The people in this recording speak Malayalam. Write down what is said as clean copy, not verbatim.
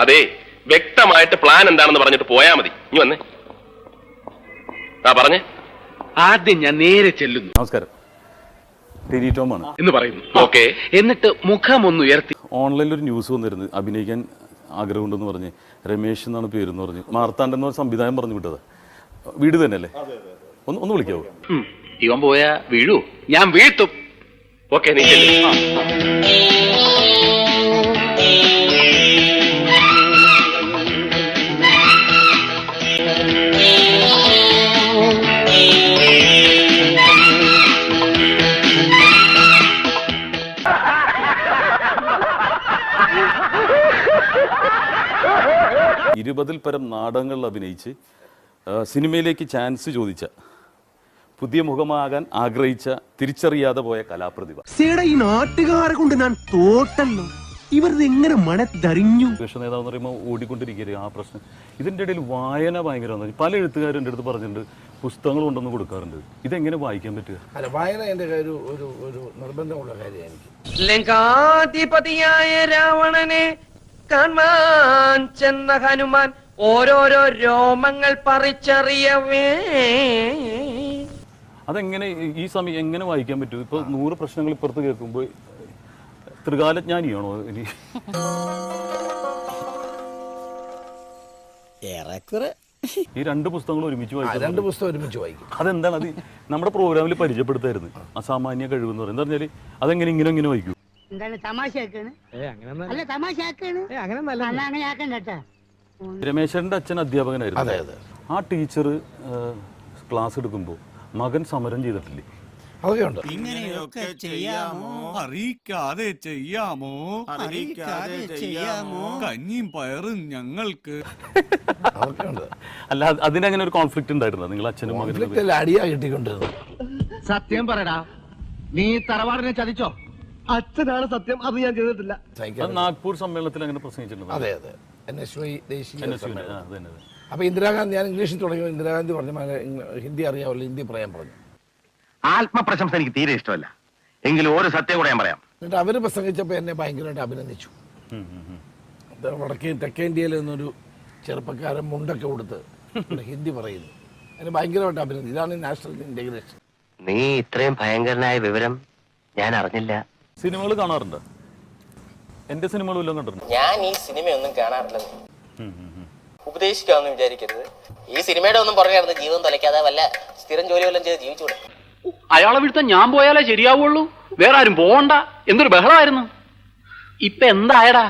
അതെ, വ്യക്തമായിട്ട് പ്ലാൻ എന്താണെന്ന് പറഞ്ഞിട്ട് പോയാ മതി. നീ വന്നേ. പറഞ്ഞേ. ആദ്യം ഞാൻ നേരെ ചെല്ലുന്നു. നമസ്കാരം, ടിനി ടോമാണ് എന്ന് പറയുന്നു. ഓക്കെ. എന്നിട്ട് മുഖം ഒന്ന് ഉയർത്തി. ഓൺലൈനിൽ ഒരു ന്യൂസ് വന്നിരുന്നു, അഭിനയിക്കാൻ ആഗ്രഹമുണ്ടെന്ന് പറഞ്ഞ് രമേശ് എന്നാണ് പേരെന്ന് പറഞ്ഞു. മാർത്താണ്ഡൻ എന്ന സംവിധാനം പറഞ്ഞു വിട്ടത്. വീട് തന്നെയല്ലേ? ഒന്ന് വിളിക്കാവോ? ഇവൻ പോയാ വീഴൂ, ഞാൻ വീഴ്ത്തും. ഓക്കെ, നീ ചെല്ല്. 20-ൽ പരം നാടകങ്ങളിൽ അഭിനയിച്ച് സിനിമയിലേക്ക് ചാൻസ് ചോദിച്ച, പുതിയ മുഖമാകാൻ ആഗ്രഹിച്ച, തിരിച്ചറിയാതെ പോയ കലാപ്രതിഭ. ഈ നാട്ടുകാരെ കൊണ്ട് ഞാൻ തോട്ടല്ലോ, ഇവരുടെ എങ്ങനെ മണത്തറിഞ്ഞു. വിഷ നേതാവെന്ന് പറയുമ്പോൾ ഓടിക്കൊണ്ടിരിക്കരുത് ആ പ്രശ്നം. ഇതിൻ്റെ ഇടയിൽ വായന ഭയങ്കരമാണ്. പല എഴുത്തുകാരും എൻ്റെ അടുത്ത് പറഞ്ഞിട്ടുണ്ട്, പുസ്തകങ്ങൾ കൊണ്ടൊന്ന് കൊടുക്കാറുണ്ട്. ഇതെങ്ങനെ വായിക്കാൻ പറ്റുക? അല്ല, വായന എൻ്റെ ഒരു നിർബന്ധമുള്ള കാര്യമാണ് എനിക്ക്. ലങ്കാധിപതിയായ രാവണനെ കാണാൻ ചെന്ന ഹനുമാൻ ഓരോരോ രോമങ്ങൾ പറിച്ചറിയവേ. അതെങ്ങനെ ഈ സമയം എങ്ങനെ വായിക്കാൻ പറ്റും? ഇപ്പൊ 100 പ്രശ്നങ്ങൾ ഇപ്പുറത്ത് കേൾക്കുമ്പോൾ ത്രികാലജ്ഞാനിയാണോ ഇനി? ഈ 2 പുസ്തകങ്ങൾ ഒരുമിച്ച് വായിക്കും. 2 പുസ്തകം ഒരുമിച്ച് വായിക്കും. അതെന്താണ്? അത് നമ്മുടെ പ്രോഗ്രാമിൽ പരിചയപ്പെടുത്തായിരുന്നു, അസാമാന്യ കഴിവെന്ന് പറയുന്നത്. എന്താ പറഞ്ഞാൽ അതെങ്ങനെ ഇങ്ങനെ വായിക്കും? രമേശന്റെ അച്ഛൻ അധ്യാപകനായിരുന്നു. ആ ടീച്ചർ ക്ലാസ് എടുക്കുമ്പോൾ മകൻ സമരം ചെയ്തിട്ടില്ലേ? അതൊക്കെയുണ്ട്. ഇങ്ങനെയൊക്കെ ചെയ്യാമോ? അറിയിക്കാതെ ചെയ്യാമോ? കഞ്ഞിയും പയറും ഞങ്ങൾക്ക്. അതൊക്കെയുണ്ട്. അല്ല, അതിനങ്ങനെ ഒരു കോൺഫ്ലിക്റ്റ് ഉണ്ടായിരുന്നോ നിങ്ങൾ അച്ഛനും മകനും? അടിയാ കിട്ടിക്കൊണ്ടിരുന്നു. സത്യം പറയടാ, നീ തറവാടിനെ ചതിച്ചോ? അച്ഛനാണ് സത്യം, അത് ഞാൻ ചെയ്തിട്ടില്ല. നാഗ്പൂർ സമ്മേളനത്തിൽ അങ്ങനെ പ്രസംഗിച്ചിട്ടുണ്ട്. അതെ, NSY ദേശീയ. അപ്പൊ ഇന്ദിരാഗാന്ധി, ഞാൻ ഇംഗ്ലീഷിൽ തുടങ്ങി, ഇന്ദിരാഗാന്ധി പറഞ്ഞു ഹിന്ദി അറിയാമല്ലോ, ഹിന്ദി പറയാൻ പറഞ്ഞു. ആത്മപ്രശംസ എനിക്ക് തീരെ ഇഷ്ടമല്ല, എങ്കിലും ഒരു സത്യം കൂടെ ഞാൻ പറയാം. എന്നിട്ട് അവര് പ്രസംഗിച്ചപ്പോൾ എന്നെ ഭയങ്കരമായിട്ട് അഭിനന്ദിച്ചു. വടക്കേ തെക്കേ ഇന്ത്യയിൽ നിന്നൊരു ചെറുപ്പക്കാരൻ മുണ്ടൊക്കെ കൊടുത്ത് ഹിന്ദി പറയുന്നു. അതിന് ഭയങ്കരമായിട്ട് അഭിനന്ദിച്ചു. ഇതാണ് നാഷണൽ ഇന്റഗ്രേഷൻ. നീ ഇത്രയും ഭയങ്കരനായ വിവരം ഞാൻ അറിഞ്ഞില്ല. സിനിമകൾ കാണാറുണ്ട്? എന്റെ സിനിമകൾ വല്ലതും കണ്ടിട്ടുണ്ട്? ഞാൻ ഈ സിനിമയൊന്നും കാണാറില്ല. ഉപദേശിക്കാമെന്ന് വിചാരിക്കരുത്. ഈ സിനിമയുടെ ഒന്നും പറഞ്ഞായിരുന്നു ജീവൻ തൊലയ്ക്കാതെ വല്ല സ്ഥിരം ജോലി വല്ലതും ചെയ്ത് ജീവിച്ചൂടെ? അയാളെ വീഴ്ത്താൻ ഞാൻ പോയാലേ ശരിയാവുള്ളൂ, വേറെ ആരും പോകണ്ട. എന്തൊരു ബഹളമായിരുന്നു. ഇപ്പൊ എന്തായടാ?